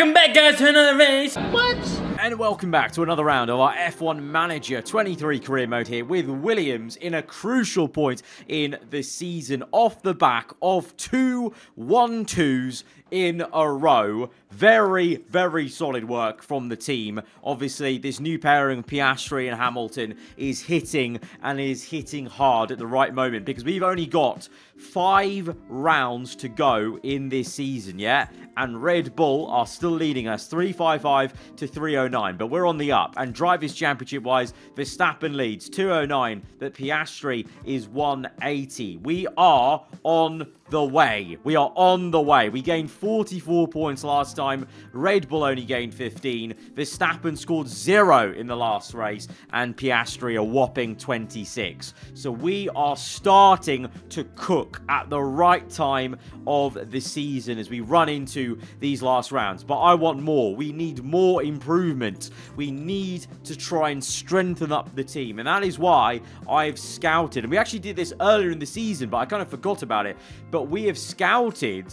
Welcome back, guys, to another race. What? And welcome back to another round of our F1 Manager 23 career mode here with Williams in a crucial point in the season off the back of 2 1-2s in a row. Very, very solid work from the team. Obviously, this new pairing of Piastri and Hamilton is hitting and is hitting hard at the right moment because we've only got 5 rounds to go in this season, yeah? And Red Bull are still leading us 355 to 309, but we're on the up. And Drivers' Championship-wise, Verstappen leads 209, but Piastri is 180. We are on the way. We are on the way. We gained 44 points last time. Red Bull only gained 15. Verstappen scored 0 in the last race, and Piastri a whopping 26. So we are starting to cook at the right time of the season as we run into these last rounds. But I want more. We need more improvement. We need to try and strengthen up the team. And that is why I've scouted. And we actually did this earlier in the season, but I kind of forgot about it. But we have scouted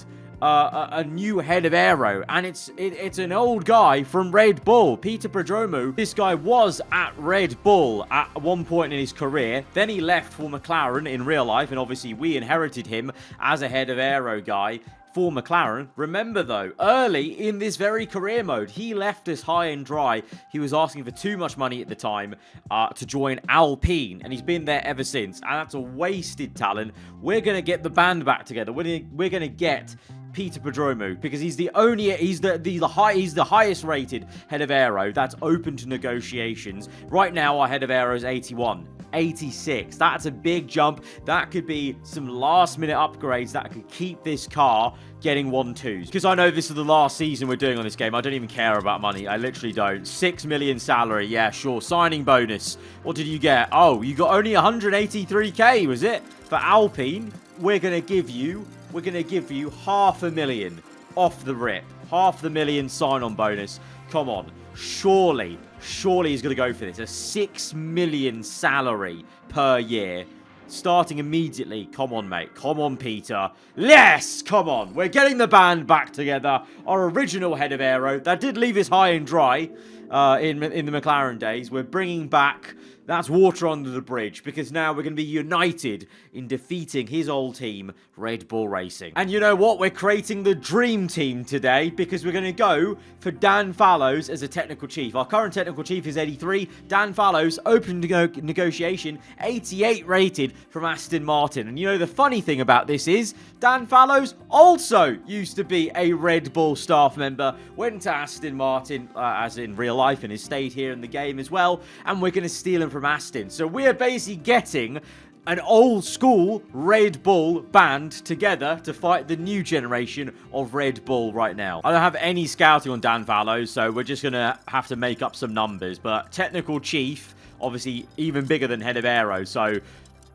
a new head of aero, and it's an old guy from Red Bull, Peter Prodromou. This guy was at Red Bull at one point in his career. Then he left for McLaren in real life, and obviously we inherited him as a head of aero guy for McLaren. Remember though, early in this very career mode, he left us high and dry. He was asking for too much money at the time to join Alpine, and he's been there ever since, and that's a wasted talent. We're going to get the band back together. We're going to get Peter Prodromou because he's the highest rated head of aero that's open to negotiations. Right now our head of aero is 81. 86. That's a big jump. That could be some last minute upgrades that could keep this car getting 1-2s. Because I know this is the last season we're doing on this game. I don't even care about money. I literally don't. 6 million salary. Yeah, sure. Signing bonus. What did you get? Oh, you got only 183k, was it? For Alpine, we're going to give you $500,000 off the rip. $500,000 sign-on bonus. Come on. Surely he's going to go for this. A 6 million salary per year. Starting immediately. Come on, mate. Come on, Peter. Yes! Come on. We're getting the band back together. Our original head of aero. That did leave us high and dry in the McLaren days. We're bringing back... That's water under the bridge, because now we're going to be united in defeating his old team, Red Bull Racing. And you know what? We're creating the dream team today, because we're going to go for Dan Fallows as a technical chief. Our current technical chief is 83. Dan Fallows, open negotiation, 88 rated from Aston Martin. And you know, the funny thing about this is, Dan Fallows also used to be a Red Bull staff member, went to Aston Martin, as in real life, and has stayed here in the game as well. And we're going to steal him from Aston. So we're basically getting an old school Red Bull band together to fight the new generation of Red Bull right now. I don't have any scouting on Dan Fallows, so we're just going to have to make up some numbers. But technical chief, obviously even bigger than head of aero, so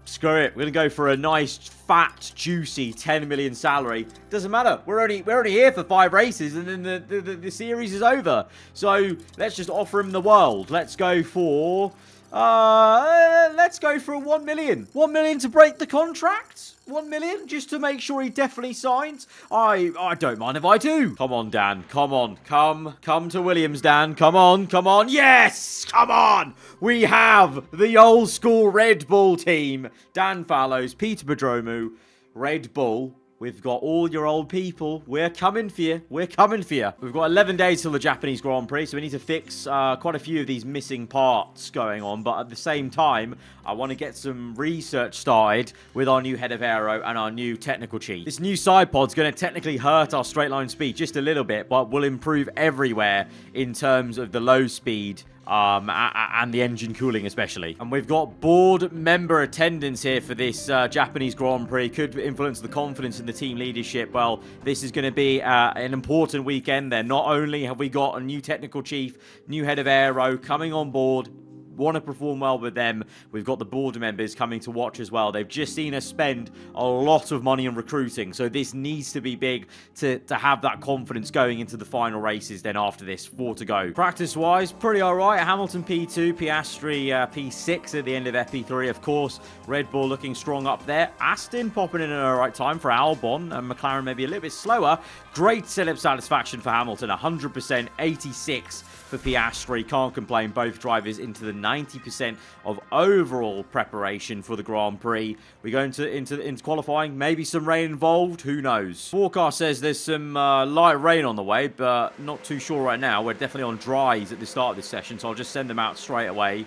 screw it. We're going to go for a nice, fat, juicy 10 million salary. Doesn't matter. We're only here for 5 races, and then the series is over. So let's just offer him the world. Let's go for... let's go for 1 million. 1 million to break the contract? 1 million just to make sure he definitely signs? I don't mind if I do. Come on, Dan. Come on. Come to Williams, Dan. Come on. Yes! Come on! We have the old school Red Bull team. Dan Fallows, Peter Prodromou, Red Bull. We've got all your old people. We're coming for you. We've got 11 days till the Japanese Grand Prix, so we need to fix quite a few of these missing parts going on. But at the same time, I want to get some research started with our new head of aero and our new technical chief. This new side pod's going to technically hurt our straight line speed just a little bit, but will improve everywhere in terms of the low speed and the engine cooling especially. And we've got board member attendance here for this Japanese Grand Prix. Could influence the confidence in the team leadership. Well, this is going to be an important weekend then. Not only have we got a new technical chief, new head of aero coming on board, want to perform well with them. We've got the board members coming to watch as well. They've just seen us spend a lot of money on recruiting, so this needs to be big to have that confidence going into the final races then after this. 4 to go. Practice-wise, pretty alright. Hamilton P2, Piastri P6 at the end of FP3, of course. Red Bull looking strong up there. Aston popping in at the right time for Albon, and McLaren maybe a little bit slower. Great setup satisfaction for Hamilton, 100%, 86 for Piastri. Can't complain. Both drivers into the 90% of overall preparation for the Grand Prix. We go into qualifying. Maybe some rain involved. Who knows? Forecast says there's some light rain on the way, but not too sure right now. We're definitely on dries at the start of this session, so I'll just send them out straight away.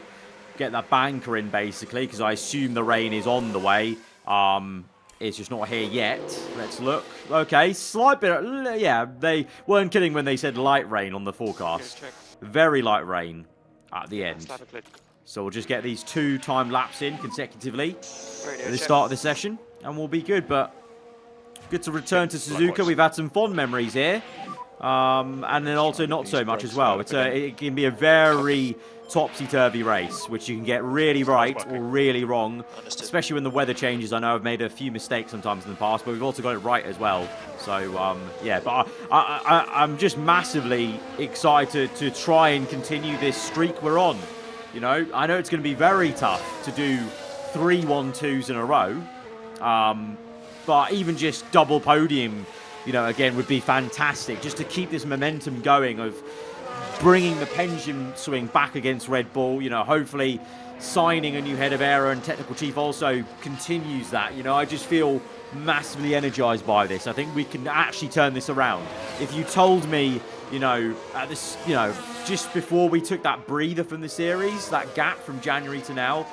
Get that banker in, basically, because I assume the rain is on the way. It's just not here yet. Let's look. Okay, slight bit. Yeah, they weren't kidding when they said light rain on the forecast. Very light rain at the end. So we'll just get these 2 time laps in consecutively at the start of the session, and we'll be good. But good to return to Suzuka. We've had some fond memories here, and then also not so much as well. It can be a very topsy-turvy race, which you can get really right or really wrong, especially when the weather changes. I know I've made a few mistakes sometimes in the past, but we've also got it right as well. So, yeah, but I'm just massively excited to try and continue this streak we're on. You know, I know it's going to be very tough to do 3 1-2s in a row, but even just double podium, you know, again, would be fantastic, just to keep this momentum going of bringing the pendulum swing back against Red Bull. You know, hopefully signing a new head of aero and technical chief also continues that. You know, I just feel massively energized by this. I think we can actually turn this around. If you told me, you know, at this, you know, just before we took that breather from the series, that gap from January to now,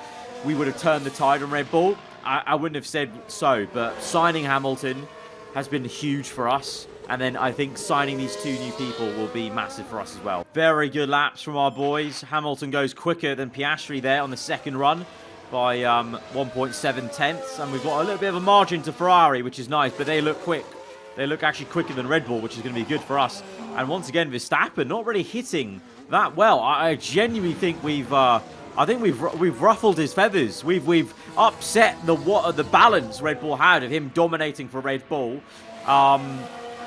we would have turned the tide on Red Bull, I wouldn't have said so. But signing Hamilton has been huge for us. And then I think signing these 2 new people will be massive for us as well. Very good laps from our boys. Hamilton goes quicker than Piastri there on the second run by 1.7 tenths. And we've got a little bit of a margin to Ferrari, which is nice. But they look quick. They look actually quicker than Red Bull, which is going to be good for us. And once again, Verstappen not really hitting that well. I genuinely think we've ruffled his feathers. We've upset the balance Red Bull had of him dominating for Red Bull.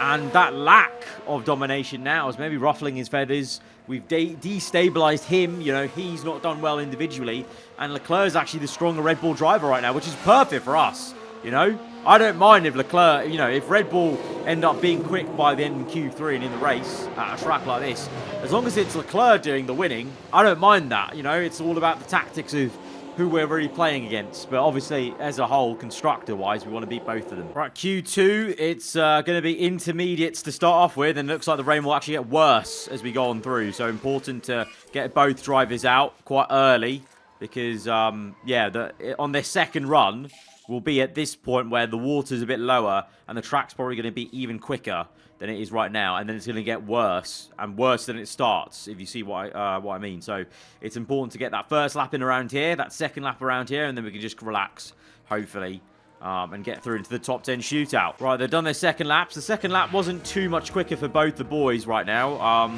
And that lack of domination now is maybe ruffling his feathers. We've destabilized him. You know, he's not done well individually. And Leclerc is actually the stronger Red Bull driver right now, which is perfect for us. You know, I don't mind if Leclerc, you know, if Red Bull end up being quick by the end of Q3 and in the race at a track like this. As long as it's Leclerc doing the winning, I don't mind that. You know, it's all about the tactics of who we're really playing against. But obviously, as a whole, constructor-wise, we want to beat both of them. Right, Q2, it's going to be intermediates to start off with, and it looks like the rain will actually get worse as we go on through. So important to get both drivers out quite early because, yeah, on their second run, we'll be at this point where the water's a bit lower and the track's probably going to be even quicker than it is right now, and then it's going to get worse and worse than it starts, if you see what I mean. So it's important to get that first lap in around here, that second lap around here, and then we can just relax, hopefully, and get through into the top 10 shootout. Right, they've done their second laps. The second lap wasn't too much quicker for both the boys right now.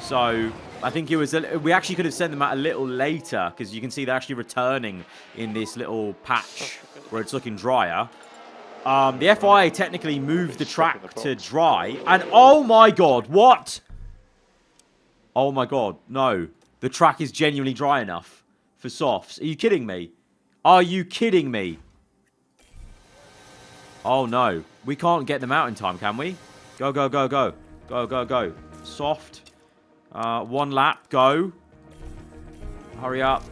So I think it was we actually could have sent them out a little later because you can see they're actually returning in this little patch where it's looking drier. The FIA technically moved the track to dry, and oh my god, what? Oh my god, no. The track is genuinely dry enough for softs. Are you kidding me? Are you kidding me? Oh no, we can't get them out in time, can we? Go, go, go, go. Go, go, go. Soft. 1 lap, go. Hurry up.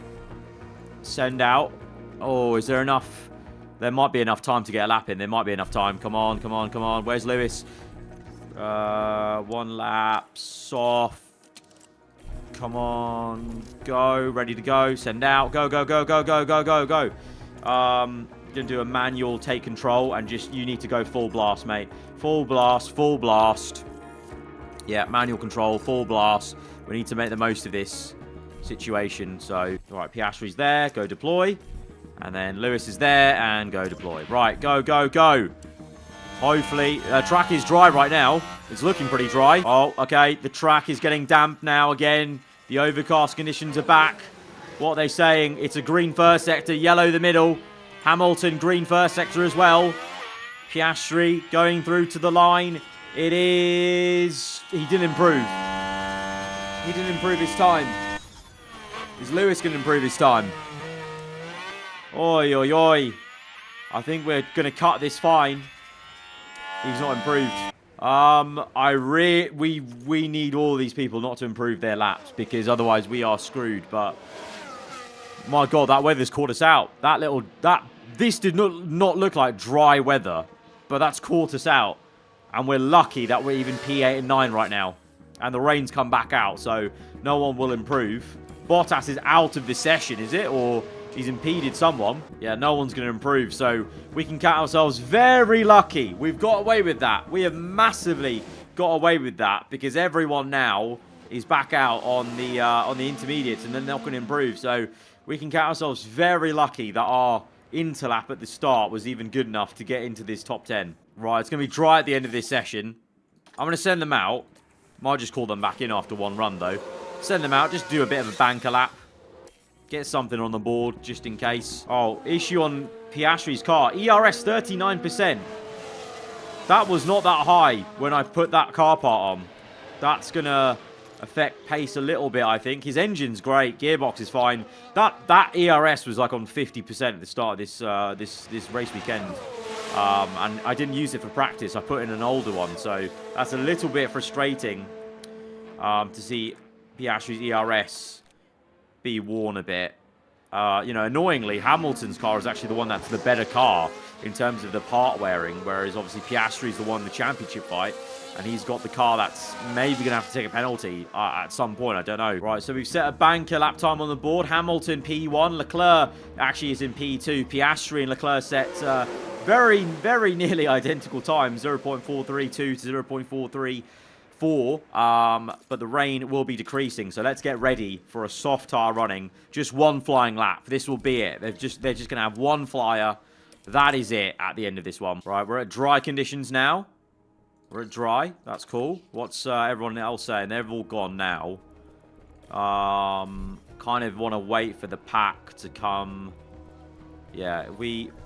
Send out. Oh, is there enough? There might be enough time to get a lap in. There might be enough time. Come on, come on, come on. Where's Lewis? 1 lap. Soft. Come on. Go. Ready to go. Send out. Go, go, go, go, go, go, go, go. Gonna do a manual take control and just, you need to go full blast, mate. Full blast, full blast. Yeah, manual control, full blast. We need to make the most of this situation. So, all right, Piastri's there. Go deploy. And then Lewis is there and go deploy. Right, go, go, go. Hopefully, the track is dry right now. It's looking pretty dry. Oh, okay. The track is getting damp now again. The overcast conditions are back. What are they saying? It's a green first sector, yellow the middle. Hamilton, green first sector as well. Piastri going through to the line. It is... He didn't improve. He didn't improve his time. Is Lewis going to improve his time? Oi, oi, oi. I think we're going to cut this fine. He's not improved. We need all these people not to improve their laps, because otherwise we are screwed. But my God, that weather's caught us out. This did not look like dry weather, but that's caught us out. And we're lucky that we're even P8 and 9 right now. And the rain's come back out, so no one will improve. Bottas is out of this session, is it? Or he's impeded someone. Yeah, no one's going to improve, so we can count ourselves very lucky. We've got away with that. We have massively got away with that, because everyone now is back out on the intermediates, and they're not going to improve. So we can count ourselves very lucky that our interlap at the start was even good enough to get into this top 10. Right, it's going to be dry at the end of this session. I'm going to send them out. Might just call them back in after one run, though. Send them out, just do a bit of a banker lap. Get something on the board, just in case. Oh, issue on Piastri's car. ERS 39%. That was not that high when I put that car part on. That's going to affect pace a little bit, I think. His engine's great. Gearbox is fine. That ERS was like on 50% at the start of this race weekend. And I didn't use it for practice. I put in an older one. So that's a little bit frustrating to see Piastri's ERS be worn a bit. You know, annoyingly, Hamilton's car is actually the one that's the better car in terms of the part wearing, whereas obviously Piastri's the one in the championship fight, and he's got the car that's maybe going to have to take a penalty at some point. I don't know. Right, so we've set a banker lap time on the board. Hamilton P1, Leclerc actually is in P2. Piastri and Leclerc set very, very nearly identical times, 0.432 to 0.434. But the rain will be decreasing, so let's get ready for a soft tire running. Just one flying lap. This will be it. They're just going to have one flyer. That is it at the end of this one. Right, we're at dry conditions now. We're at dry. That's cool. What's everyone else saying? They've all gone now. Kind of want to wait for the pack to come. Yeah,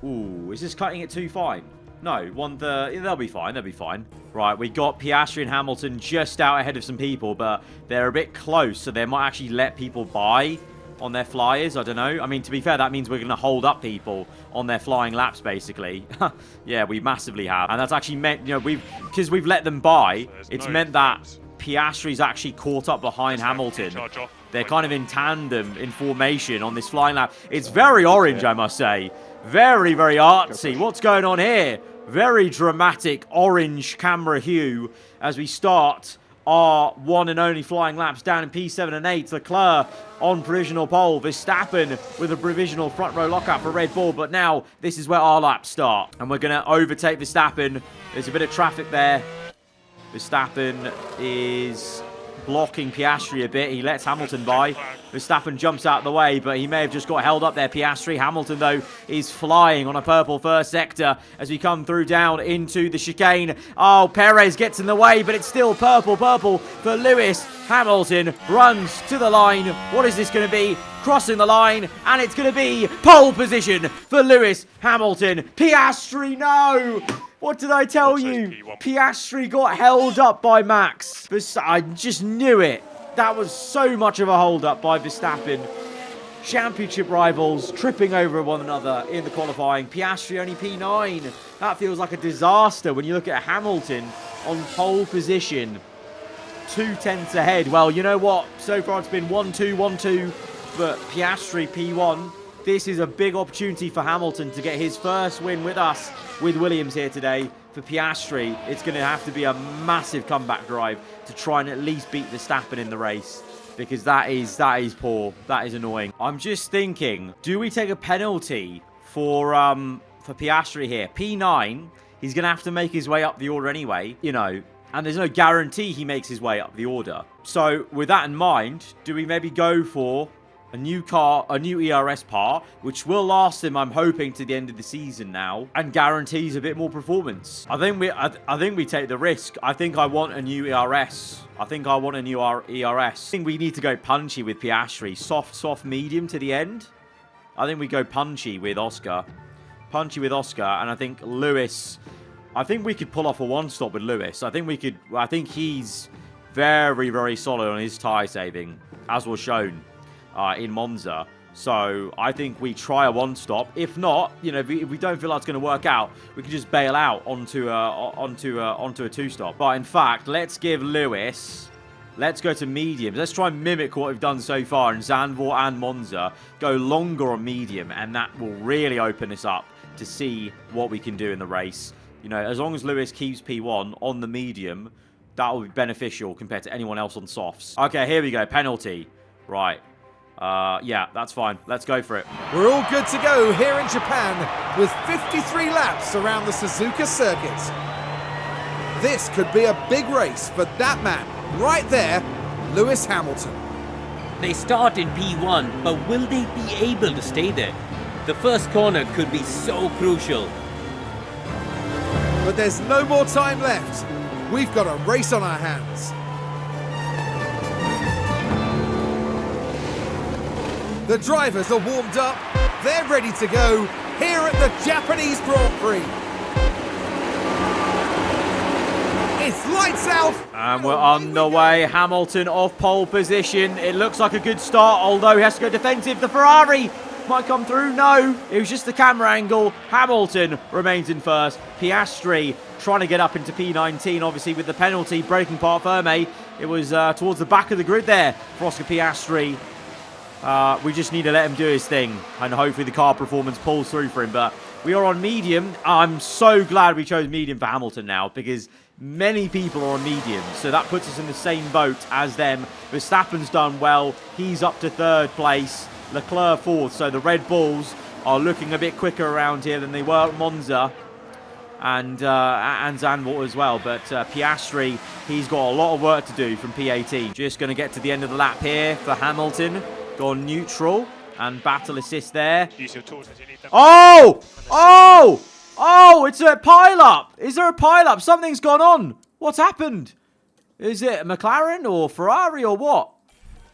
Ooh, is this cutting it too fine? No, they'll be fine. They'll be fine. Right, we got Piastri and Hamilton just out ahead of some people, but they're a bit close, so they might actually let people by on their flyers. I don't know. I mean, to be fair, that means we're going to hold up people on their flying laps, basically. Yeah, we massively have. And that's actually meant, you know, because we've let them by, it's meant that Piastri's actually caught up behind Hamilton. They're kind of in tandem, in formation on this flying lap. It's very orange, I must say. Very, very artsy. What's going on here? Very dramatic orange camera hue as we start our one and only flying laps down in P7 and 8. Leclerc on provisional pole. Verstappen with a provisional front row lockout for Red Bull. But now this is where our laps start. And we're going to overtake Verstappen. There's a bit of traffic there. Verstappen is blocking Piastri a bit. He lets Hamilton by. Verstappen jumps out of the way, but he may have just got held up there, Piastri. Hamilton, though, is flying on a purple first sector as we come through down into the chicane. Oh, Perez gets in the way, but it's still purple for Lewis. Hamilton runs to the line. What is this going to be? Crossing the line, and it's going to be pole position for Lewis Hamilton. Piastri, no! What did I tell you? Piastri got held up by Max. I just knew it. That was so much of a hold-up by Verstappen. Championship rivals tripping over one another in the qualifying. Piastri only P9. That feels like a disaster when you look at Hamilton on pole position. 2 tenths ahead. Well, you know what? So far it's been 1-2, 1-2. But Piastri P1. This is a big opportunity for Hamilton to get his first win with us, with Williams here today. For Piastri, it's going to have to be a massive comeback drive to try and at least beat Verstappen in the race, because that is poor. That is annoying. I'm just thinking, do we take a penalty for Piastri here? P9, he's going to have to make his way up the order anyway, you know, and there's no guarantee he makes his way up the order. So with that in mind, do we maybe go for a new car, a new ERS part, which will last him, I'm hoping, to the end of the season now, and guarantees a bit more performance. I think we take the risk. I think I want a new ERS. I think I want a new ERS. I think we need to go punchy with Piastri. Soft, medium to the end. I think we go punchy with Oscar. And I think Lewis... I think we could pull off a one-stop with Lewis. I think he's very, very solid on his tyre saving, as was shown in Monza. So I think we try a one-stop. If not, you know, if we don't feel like it's going to work out, we can just bail out onto a two-stop. But in fact, let's give Lewis... Let's go to mediums. Let's try and mimic what we've done so far in Zandvoort and Monza. Go longer on medium, and that will really open us up to see what we can do in the race. You know, as long as Lewis keeps P1 on the medium, that will be beneficial compared to anyone else on softs. Okay, here we go. Penalty. Right. Yeah, that's fine. Let's go for it. We're all good to go here in Japan with 53 laps around the Suzuka circuit. This could be a big race for that man right there, Lewis Hamilton. They start in P1, but will they be able to stay there? The first corner could be so crucial. But there's no more time left. We've got a race on our hands. The drivers are warmed up. They're ready to go here at the Japanese Grand Prix. It's lights out. And we're on the way. Hamilton off pole position. It looks like a good start, although he has to go defensive. The Ferrari might come through. No, it was just the camera angle. Hamilton remains in first. Piastri trying to get up into P19, obviously with the penalty, breaking part firme. It was towards the back of the grid there for Oscar Piastri. We just need to let him do his thing, and hopefully the car performance pulls through for him. But we are on medium. I'm so glad we chose medium for Hamilton now, because many people are on medium, so that puts us in the same boat as them. Verstappen's done well. He's up to third place. Leclerc fourth, so the Red Bulls are looking a bit quicker around here than they were at Monza and Zandvoort as well. But Piastri, he's got a lot of work to do from P18. Just going to get to the end of the lap here for Hamilton. Gone neutral and battle assist there. Oh! Oh! Oh, it's a pile-up. Is there a pile-up? Something's gone on. What's happened? Is it McLaren or Ferrari or what?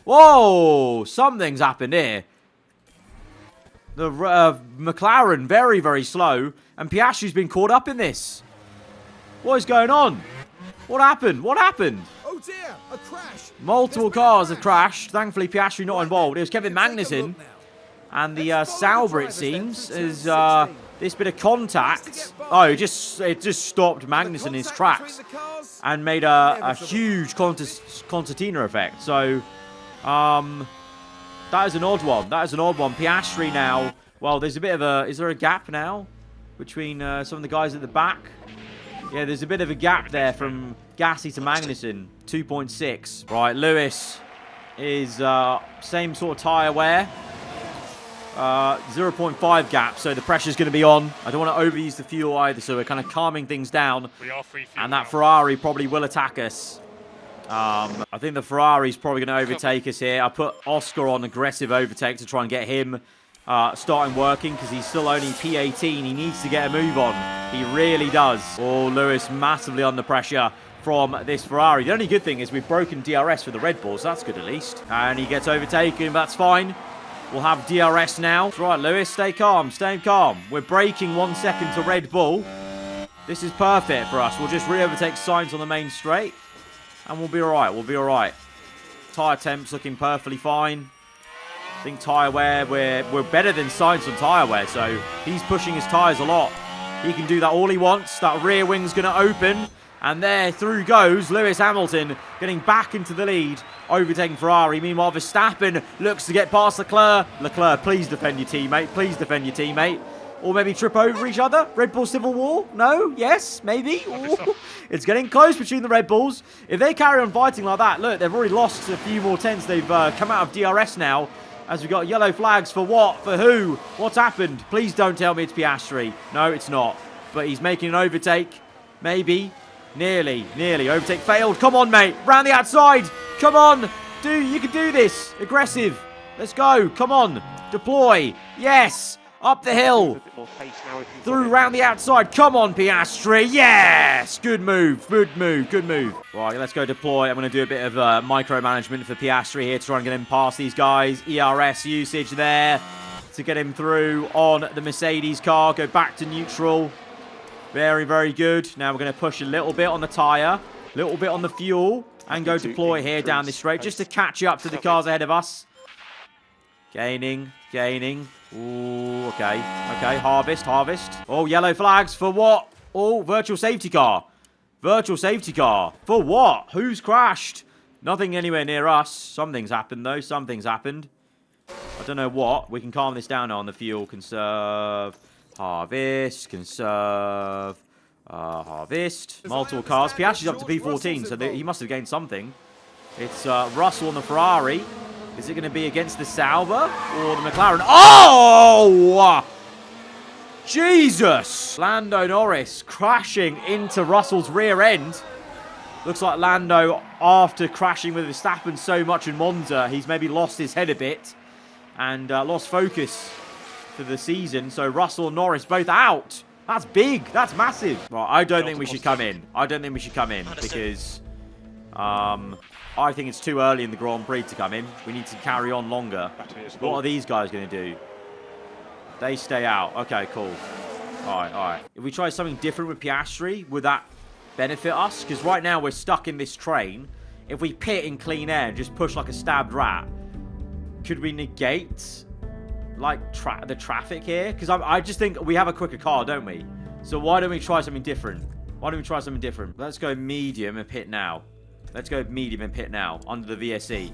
Whoa, something's happened here. The McLaren, very, very slow. And Piastri's been caught up in this. What is going on? What happened? What happened? Oh dear, a crash. Multiple cars have crashed. Thankfully, Piastri not involved. It was Kevin Magnussen. And the Sauber, it seems, is this bit of contact. Oh, it just stopped Magnussen in his tracks and made a huge concertina effect. So, that is an odd one. That is an odd one. Piastri now. Well, there's a bit of a... Is there a gap now between some of the guys at the back? Yeah, there's a bit of a gap there from Gasly to Magnussen. 2.6. Right, Lewis is same sort of tyre wear. 0.5 gap, so the pressure's going to be on. I don't want to overuse the fuel either, so we're kind of calming things down. And that Ferrari probably will attack us. I think the Ferrari's probably going to overtake us here. I put Oscar on aggressive overtake to try and get him starting working, because he's still only P18. He needs to get a move on. He really does. Oh, Lewis massively under pressure from this Ferrari. The only good thing is we've broken DRS for the Red Bull, so that's good at least. And he gets overtaken, but that's fine. We'll have DRS now. That's right, Lewis, stay calm, stay calm. We're braking 1 second to Red Bull. This is perfect for us. We'll just re-overtake Sainz on the main straight, and we'll be all right. We'll be all right. Tyre temps looking perfectly fine. I think tyre wear, we're better than Sainz on tyre wear, so he's pushing his tyres a lot. He can do that all he wants. That rear wing's going to open, and there through goes Lewis Hamilton, getting back into the lead, overtaking Ferrari. Meanwhile, Verstappen looks to get past Leclerc. Leclerc, please defend your teammate. Please defend your teammate. Or maybe trip over each other. Red Bull Civil War? No? Yes? Maybe? Ooh. It's getting close between the Red Bulls. If they carry on fighting like that, look, they've already lost a few more tenths. They've come out of DRS now. As we've got yellow flags for what? For who? What's happened? Please don't tell me it's Piastri. No, it's not. But he's making an overtake. Maybe. Nearly. Overtake failed. Come on, mate. Round the outside. Come on. You can do this. Aggressive. Let's go. Come on. Deploy. Yes. Up the hill. Through round the outside. Come on, Piastri. Yes. Good move. Good move. Good move. Right, let's go deploy. I'm going to do a bit of micromanagement for Piastri here to try and get him past these guys. ERS usage there to get him through on the Mercedes car. Go back to neutral. Very, very good. Now we're going to push a little bit on the tyre. A little bit on the fuel. And go deploy here down this straight. Just to catch up to the cars ahead of us. Gaining. Ooh, okay. Okay, harvest. Oh, yellow flags for what? Oh, virtual safety car. Virtual safety car. For what? Who's crashed? Nothing anywhere near us. Something's happened, though. Something's happened. I don't know what. We can calm this down now on the fuel. Conserve. Harvest. Conserve. Harvest. Multiple cars. Piastri's up to P14, so he must have gained something. It's Russell on the Ferrari. Is it going to be against the Sauber or the McLaren? Oh! Jesus! Lando Norris crashing into Russell's rear end. Looks like Lando, after crashing with Verstappen so much in Monza, he's maybe lost his head a bit and lost focus for the season. So Russell and Norris both out. That's big. That's massive. Right, I don't think we should come in. Because I think it's too early in the Grand Prix to come in. We need to carry on longer. What are these guys going to do? They stay out. Okay, cool. All right. If we try something different with Piastri, would that benefit us? Because right now we're stuck in this train. If we pit in clean air and just push like a stabbed rat, could we negate like the traffic here? Because I just think we have a quicker car, don't we? So why don't we try something different? Let's go medium and pit now. Under the VSE.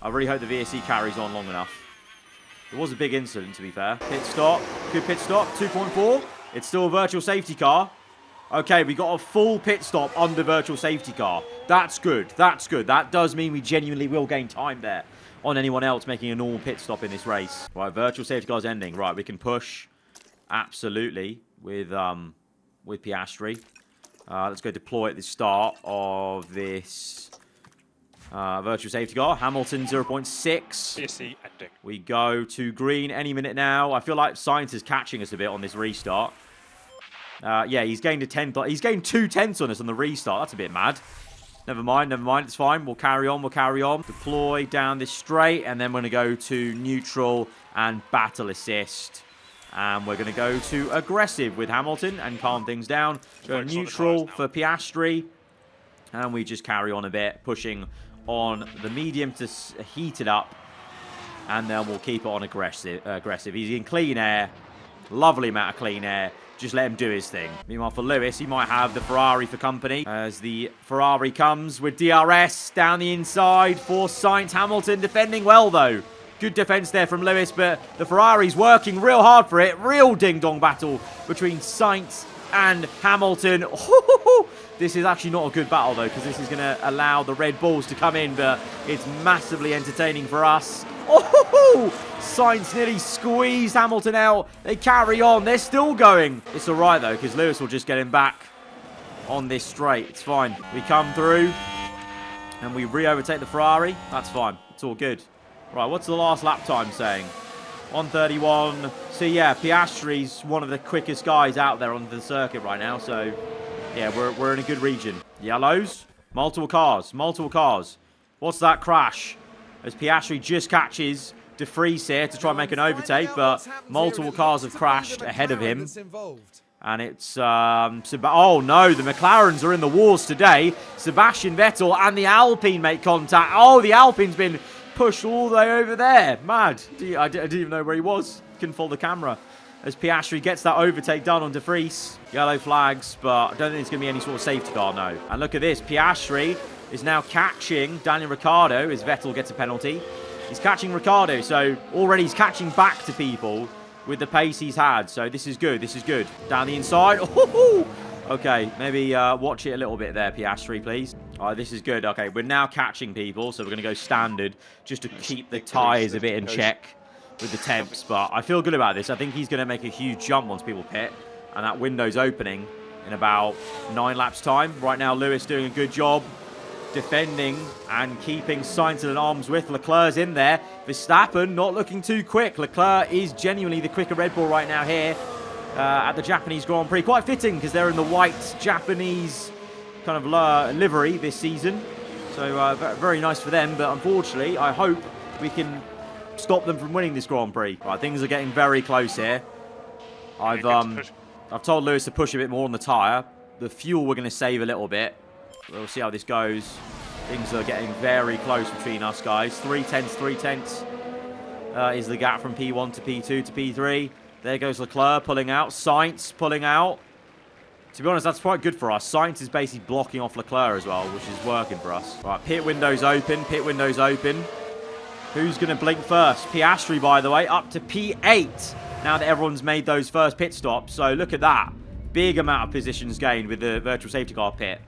I really hope the VSE carries on long enough. It was a big incident, to be fair. Pit stop. Good pit stop. 2.4. It's still a virtual safety car. Okay, we got a full pit stop under virtual safety car. That's good. That does mean we genuinely will gain time there on anyone else making a normal pit stop in this race. Right, virtual safety car's ending. Right, we can push. Absolutely. With Piastri. Let's go deploy at the start of this virtual safety car. Hamilton 0.6. We go to green any minute now. I feel like Sainz is catching us a bit on this restart. Yeah, he's gained a tenth. He's gained 2 tenths on us on the restart. That's a bit mad. Never mind. It's fine. We'll carry on. Deploy down this straight, and then we're going to go to neutral and battle assist. And we're going to go to aggressive with Hamilton and calm things down. Go neutral for Piastri. And we just carry on a bit, pushing on the medium to heat it up. And then we'll keep it on aggressive. He's in clean air. Lovely amount of clean air. Just let him do his thing. Meanwhile, for Lewis, he might have the Ferrari for company. As the Ferrari comes with DRS down the inside for Sainz. Hamilton defending well, though. Good defense there from Lewis, but the Ferrari's working real hard for it. Real ding-dong battle between Sainz and Hamilton. This is actually not a good battle, though, because this is going to allow the Red Bulls to come in, but it's massively entertaining for us. Sainz nearly squeezed Hamilton out. They carry on. They're still going. It's all right, though, because Lewis will just get him back on this straight. It's fine. We come through, and we re-overtake the Ferrari. That's fine. It's all good. Right, what's the last lap time saying? 1:31. So, yeah, Piastri's one of the quickest guys out there on the circuit right now. So, yeah, we're in a good region. Yellows. Multiple cars. What's that crash? As Piastri just catches De Vries here to try and make an overtake, but multiple cars have crashed ahead of him. And it's... oh, no, the McLarens are in the wars today. Sebastian Vettel and the Alpine make contact. Oh, the Alpine's been pushed all the way over there. Mad. I didn't even know where he was. Couldn't follow the camera. As Piastri gets that overtake done on De Vries. Yellow flags, but I don't think there's going to be any sort of safety car, no. And look at this. Piastri is now catching Daniel Ricciardo as Vettel gets a penalty. He's catching Ricciardo, so already he's catching back to people with the pace he's had. So this is good. Down the inside. Okay, maybe watch it a little bit there, Piastri, please. All right, this is good. Okay, we're now catching people, so we're going to go standard just to keep the tyres a bit in check with the temps. But I feel good about this. I think he's going to make a huge jump once people pit, and that window's opening in about 9 laps' time. Right now, Lewis doing a good job defending and keeping Sainz at an arm's width. Leclerc's in there. Verstappen not looking too quick. Leclerc is genuinely the quicker Red Bull right now here at the Japanese Grand Prix. Quite fitting because they're in the white Japanese kind of livery this season. So very nice for them. But unfortunately, I hope we can stop them from winning this Grand Prix. Right, things are getting very close here. I've told Lewis to push a bit more on the tyre. The fuel we're going to save a little bit. We'll see how this goes. Things are getting very close between us, guys. 3/10 is the gap from P1 to P2 to P3. There goes Leclerc pulling out. Sainz pulling out. To be honest, that's quite good for us. Sainz is basically blocking off Leclerc as well, which is working for us. Right, pit window's open. Pit window's open. Who's going to blink first? Piastri, by the way, up to P8 now that everyone's made those first pit stops. So look at that. Big amount of positions gained with the virtual safety car pit.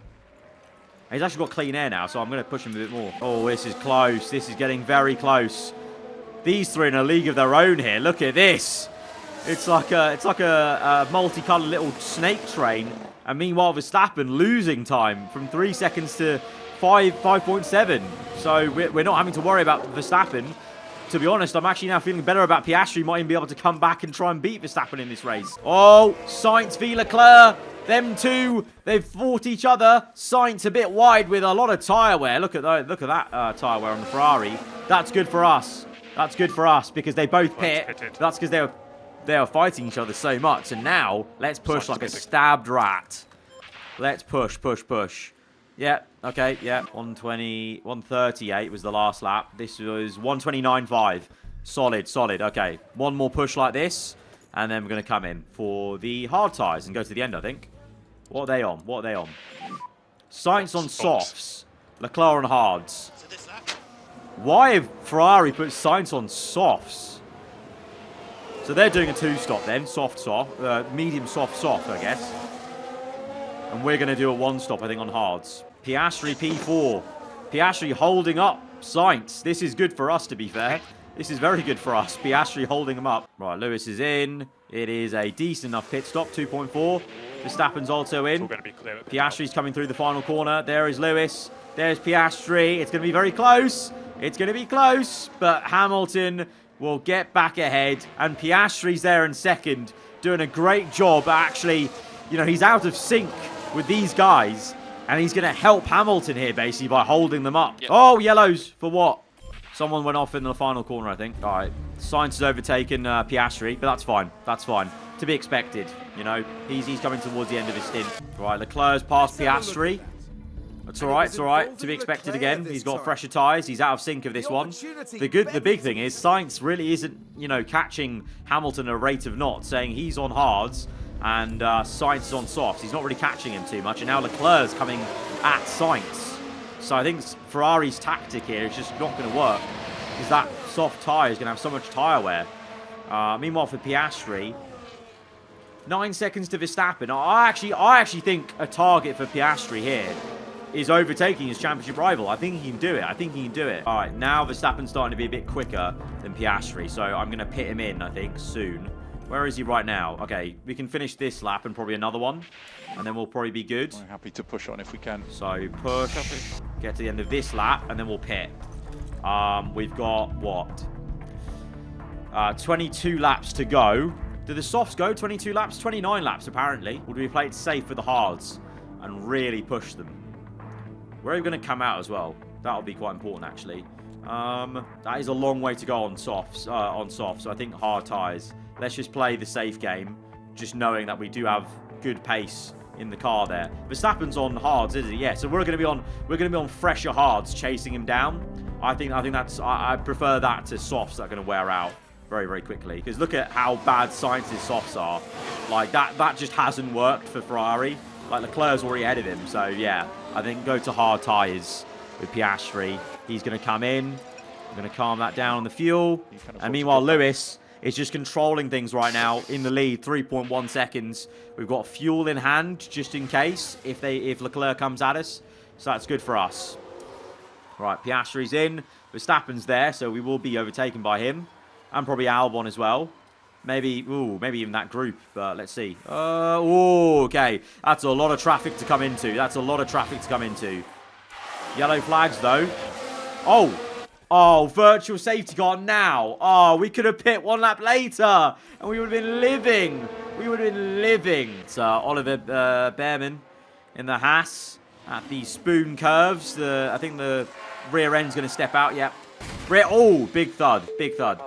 He's actually got clean air now, so I'm going to push him a bit more. Oh, this is close. This is getting very close. These three in a league of their own here. Look at this. It's like a multicolored little snake train. And meanwhile, Verstappen losing time from 3 seconds to 5.7. So we're not having to worry about Verstappen. To be honest, I'm actually now feeling better about Piastri. Might even be able to come back and try and beat Verstappen in this race. Oh, Sainz v Leclerc. Them two, they've fought each other. Sainz a bit wide with a lot of tyre wear. Look at that tyre wear on the Ferrari. That's good for us. That's good for us because they both pit. That's because they were fighting each other so much. And now, let's push like a stabbed rat. Let's push. Yeah, okay, yeah. 138 was the last lap. This was 129.5. Solid. Okay, one more push like this. And then we're going to come in for the hard tyres and go to the end, I think. What are they on? Sainz on softs. Leclerc on hards. Why have Ferrari put Sainz on softs? So they're doing a two-stop then. Soft. Medium soft, I guess. And we're going to do a one-stop, I think, on hards. Piastri P4. Piastri holding up Sainz. This is good for us, to be fair. This is very good for us. Piastri holding him up. Right, Lewis is in. It is a decent enough pit stop. 2.4. Verstappen's also in. Piastri's coming through the final corner. There is Lewis. There's Piastri. It's going to be very close. But Hamilton will get back ahead. And Piastri's there in second. Doing a great job. Actually, he's out of sync with these guys. And he's going to help Hamilton here, basically, by holding them up. Yep. Oh, yellows. For what? Someone went off in the final corner, I think. All right. Sainz has overtaken Piastri, but that's fine. To be expected, He's coming towards the end of his stint. Right, Leclerc's past Piastri. That's all right. To be expected again. He's got fresher tyres. He's out of sync of this one. The big thing is Sainz really isn't, catching Hamilton at a rate of knots, saying he's on hards and Sainz is on softs. He's not really catching him too much. And now Leclerc's coming at Sainz. So I think Ferrari's tactic here is just not going to work because that soft tyre is going to have so much tyre wear. Meanwhile, for Piastri, 9 seconds to Verstappen. I actually think a target for Piastri here is overtaking his championship rival. I think he can do it. All right, now Verstappen's starting to be a bit quicker than Piastri, so I'm going to pit him in, I think, soon. Where is he right now? Okay, we can finish this lap and probably another one, and then we'll probably be good. I'm happy to push on if we can. So push, get to the end of this lap, and then we'll pit. We've got, what? 22 laps to go. Do the softs go 22 laps? 29 laps, apparently. Or do we play it safe for the hards and really push them? Where are we going to come out as well? That'll be quite important, actually. That is a long way to go on softs. So I think hard tyres. Let's just play the safe game, just knowing that we do have good pace in the car there. Verstappen's on hards, isn't he? Yeah. So we're going to be on fresher hards, chasing him down. I think that's. I prefer that to softs that are going to wear out very, very quickly. Because look at how bad Sainz's softs are. Like that just hasn't worked for Ferrari. Like Leclerc's already ahead of him. So yeah, I think go to hard tyres with Piastri. He's going to come in. We're going to calm that down on the fuel. And meanwhile, Lewis is just controlling things right now in the lead, 3.1 seconds. We've got fuel in hand just in case if Leclerc comes at us. So that's good for us. Right, Piastri's in. Verstappen's there, so we will be overtaken by him. And probably Albon as well. Maybe even that group, but let's see. Okay. That's a lot of traffic to come into. Yellow flags, though. Oh. Oh, virtual safety car now. Oh, we could have pit 1 lap later. And we would have been living. We would have been living. It's Oliver Behrman in the Haas at the spoon curves. I think the rear end's going to step out. Yep. Oh, big thud. Big thud.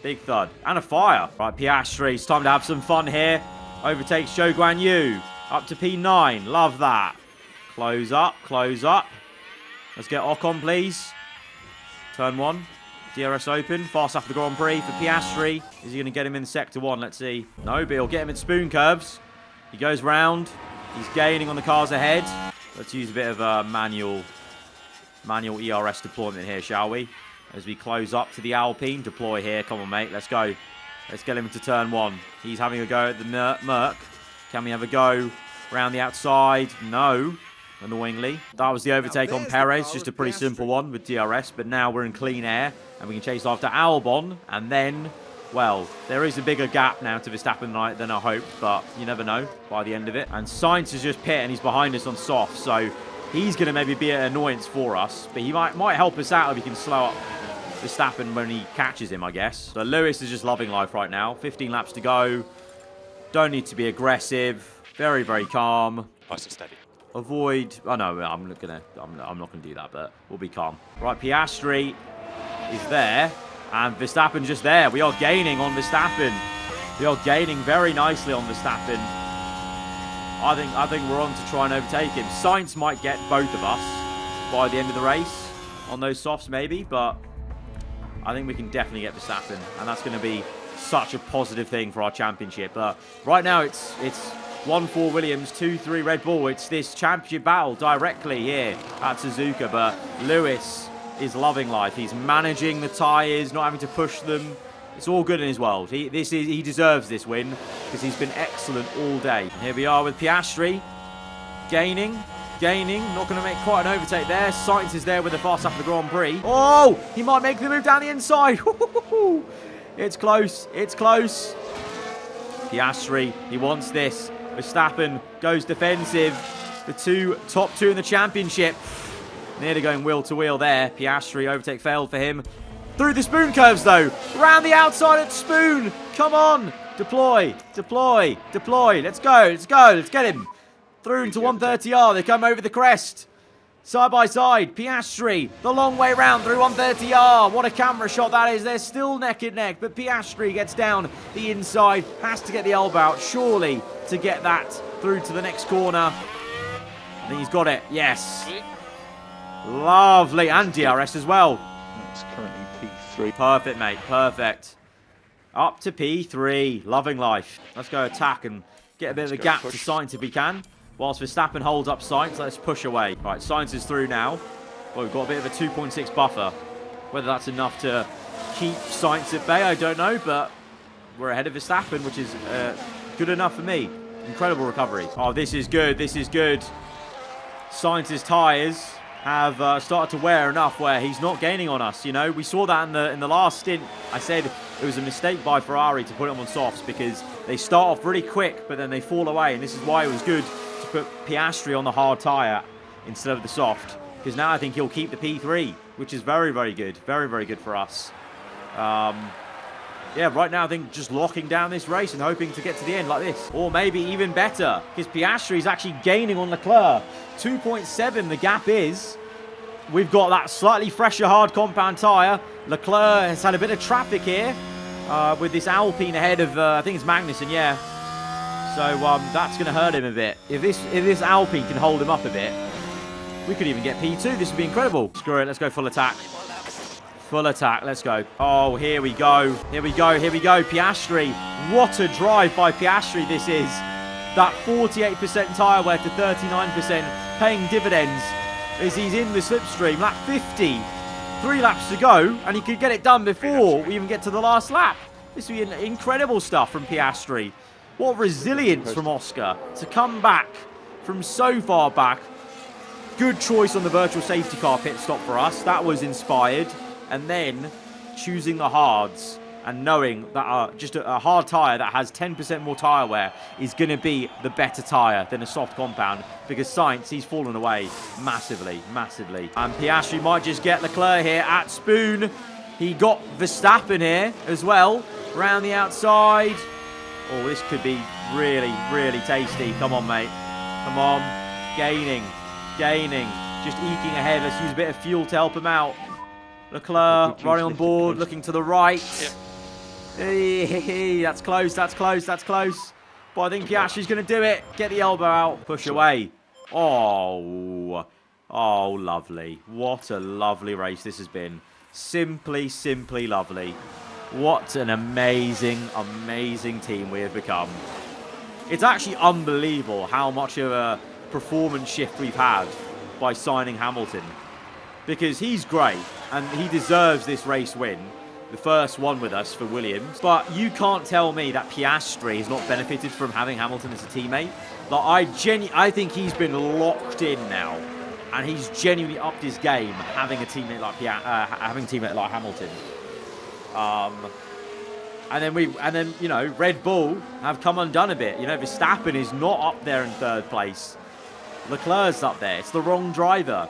Big thud. And a fire. Right, Piastri. It's time to have some fun here. Overtakes Zhou Guan Yu. Up to P9. Love that. Close up. Close up. Let's get Ocon, please. Turn 1. DRS open. Fast after the Grand Prix for Piastri. Is he going to get him in Sector 1? Let's see. No, but he'll get him in spoon curves. He goes round. He's gaining on the cars ahead. Let's use a bit of a manual ERS deployment here, shall we? As we close up to the Alpine. Deploy here. Come on, mate. Let's go. Let's get him into turn 1. He's having a go at the Merc. Can we have a go around the outside? No. Annoyingly. That was the overtake on Perez. Just a pretty simple one with DRS. But now we're in clean air. And we can chase after Albon. And then, well, there is a bigger gap now to Verstappen than I hoped. But you never know by the end of it. And Sainz is just pit and he's behind us on soft. So he's going to maybe be an annoyance for us. But he might help us out if he can slow up Verstappen when he catches him, I guess. So Lewis is just loving life right now. 15 laps to go. Don't need to be aggressive. Very, very calm. Nice and steady. Avoid. Oh no, I'm not gonna do that. But we'll be calm. Right, Piastri is there, and Verstappen just there. We are gaining on Verstappen. We are gaining very nicely on Verstappen. I think we're on to try and overtake him. Sainz might get both of us by the end of the race on those softs, maybe, but I think we can definitely get Verstappen, and that's going to be such a positive thing for our championship. But right now, it's 1-4 Williams, 2-3 Red Bull. It's this championship battle directly here at Suzuka. But Lewis is loving life. He's managing the tyres, not having to push them. It's all good in his world. He deserves this win because he's been excellent all day. And here we are with Piastri gaining. Not going to make quite an overtake there. Sainz is there with the fast after the Grand Prix. Oh, he might make the move down the inside. It's close. It's close. Piastri, he wants this. Verstappen goes defensive. The top two in the championship. Nearly going wheel to wheel there. Piastri, overtake failed for him. Through the spoon curves though. Round the outside at spoon. Come on. Deploy. Let's go. Let's get him. Through into 130R. They come over the crest. Side by side. Piastri. The long way round through 130R. What a camera shot that is. They're still neck and neck. But Piastri gets down the inside. Has to get the elbow out. Surely to get that through to the next corner. I think he's got it. Yes. Lovely. And DRS as well. It's currently P3. Perfect, mate. Perfect. Up to P3. Loving life. Let's go attack and get a bit of a gap to Sainz if we can. Whilst Verstappen holds up Sainz, let's push away. Right, Sainz is through now. Well, we've got a bit of a 2.6 buffer. Whether that's enough to keep Sainz at bay, I don't know. But we're ahead of Verstappen, which is good enough for me. Incredible recovery. Oh, this is good. This is good. Sainz's tyres have started to wear enough where he's not gaining on us. You know, we saw that in the last stint. I said it was a mistake by Ferrari to put him on softs because they start off really quick, but then they fall away. And this is why it was good to put Piastri on the hard tyre instead of the soft. Because now I think he'll keep the P3, which is very, very good. Very, very good for us. Yeah, right now I think just locking down this race and hoping to get to the end like this. Or maybe even better, because Piastri is actually gaining on Leclerc. 2.7 the gap is. We've got that slightly fresher hard compound tyre. Leclerc has had a bit of traffic here with this Alpine ahead of, I think it's Magnussen, yeah. So that's going to hurt him a bit. If this Alpine can hold him up a bit, we could even get P2. This would be incredible. Screw it, let's go full attack. Full attack, let's go. Oh, here we go. Here we go. Piastri. What a drive by Piastri this is. That 48% tyre wear to 39%, paying dividends as he's in the slipstream. Lap 50. 3 laps to go, and he could get it done before we even get to the last lap. This would be incredible stuff from Piastri. What resilience from Oscar to come back from so far back. Good choice on the virtual safety car pit stop for us. That was inspired. And then choosing the hards and knowing that just a hard tyre that has 10% more tyre wear is going to be the better tyre than a soft compound, because Sainz, he's fallen away massively, massively. And Piastri might just get Leclerc here at Spoon. He got Verstappen here as well, around the outside. Oh, this could be really, really tasty. Come on, mate. Come on. Gaining. Just eking ahead. Let's use a bit of fuel to help him out. Leclerc running on board, looking to the right. Yep. Hey, that's close. But I think Piastri's going to do it. Get the elbow out. Push away. Oh, lovely. What a lovely race this has been. Simply lovely. What an amazing team we have become. It's actually unbelievable how much of a performance shift we've had by signing Hamilton. Because he's great, and he deserves this race win. The first one with us for Williams. But you can't tell me that Piastri has not benefited from having Hamilton as a teammate. Like, I think he's been locked in now. And he's genuinely upped his game having a teammate like Hamilton. And then you know, Red Bull have come undone a bit. You know, Verstappen is not up there in 3rd place. Leclerc's up there. It's the wrong driver.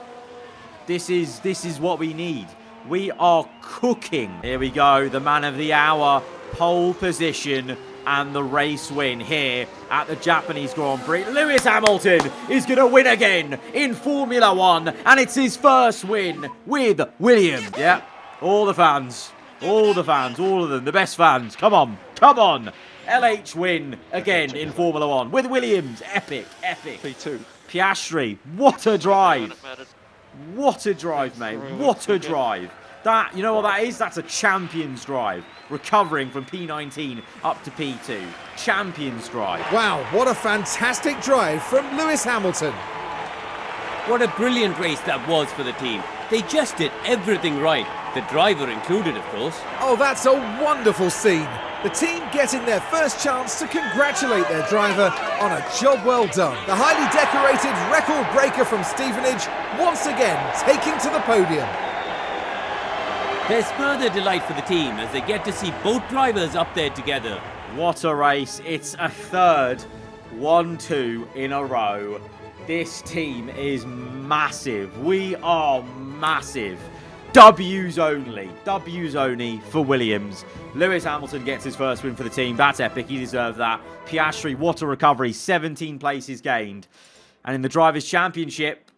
This is what we need. We are cooking. Here we go. The man of the hour, pole position, and the race win here at the Japanese Grand Prix. Lewis Hamilton is going to win again in Formula 1, and it's his first win with Williams. Yeah, all of them, the best fans. Come on. LH win again in Formula 1 with Williams. Epic. P2. Piastri, what a drive. What a drive, mate. What a drive. That, you know what that is? That's a champion's drive. Recovering from P19 up to P2. Champion's drive. Wow, what a fantastic drive from Lewis Hamilton. What a brilliant race that was for the team. They just did everything right. The driver included, of course. Oh, that's a wonderful scene. The team getting their first chance to congratulate their driver on a job well done. The highly decorated record breaker from Stevenage once again taking to the podium. There's further delight for the team as they get to see both drivers up there together. What a race. It's a third 1-2 in a row. This team is massive. We are massive. W's only for Williams. Lewis Hamilton gets his first win for the team. That's epic. He deserves that. Piastri, what a recovery. 17 places gained. And in the Drivers' Championship,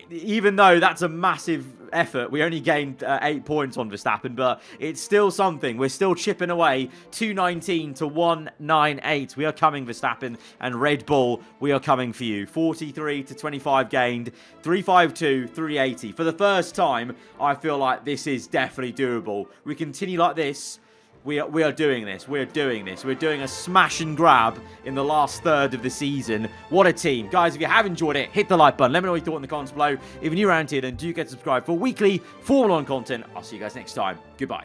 even though that's a massive effort, we only gained 8 points on Verstappen, but it's still something. We're still chipping away. 219 to 198. We are coming, Verstappen and Red Bull. We are coming for you. 43 to 25 gained. 352, 380. For the first time, I feel like this is definitely doable. We continue like this. We are doing this. We're doing this. We're doing a smash and grab in the last third of the season. What a team. Guys, if you have enjoyed it, hit the like button. Let me know what you thought in the comments below. If you're new around here, then do get subscribed for weekly Formula 1 content. I'll see you guys next time. Goodbye.